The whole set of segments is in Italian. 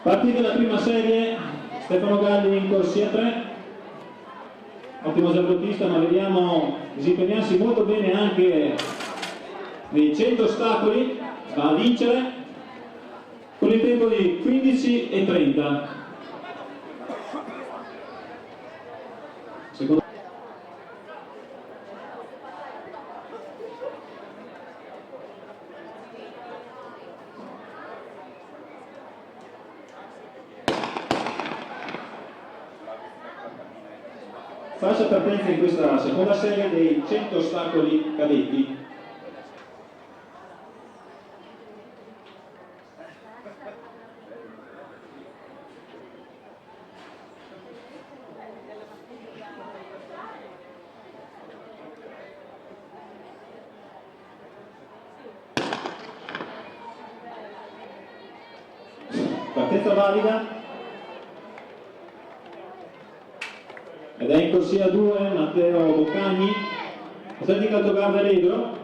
Partita la prima serie, Stefano Galli in corsia 3, ottimo giambottista, ma vediamo disimpegnarsi molto bene anche nei 100 ostacoli, va a vincere con il tempo di 15:30. Secondo falsa partenza in questa seconda serie dei 100 ostacoli cadetti. Partenza valida. Ed è in corsia 2 Matteo Boccagni, Atletica Altogarda Allegro,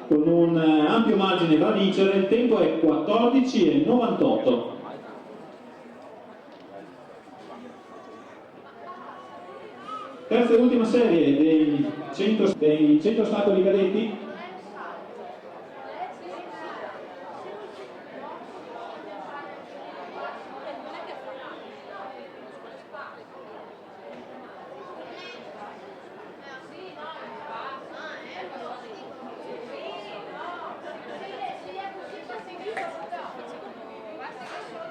con un ampio margine va a vincere, il tempo è 14:98. Terza e ultima serie dei 100 ostacoli cadetti.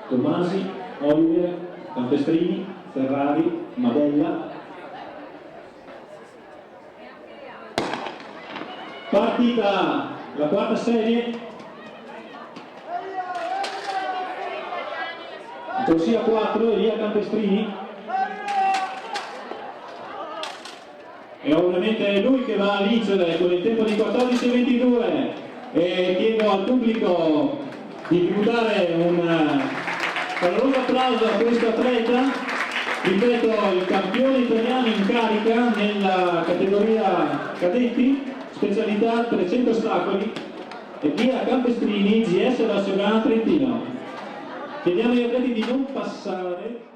Tomasi, Oliver, Campestrini, Ferrari, Madella. Partita la quarta serie. Corsia 4, Elia Campestrini. E ovviamente è lui che va a vincere con il tempo di 14:22. E chiedo al pubblico di tributare un caloroso applauso a questo atleta, ripeto, il campione italiano in carica nella categoria cadetti, specialità 300 ostacoli, e Elia Campestrini, GS Lazio Trentino. Chiediamo agli atleti di non passare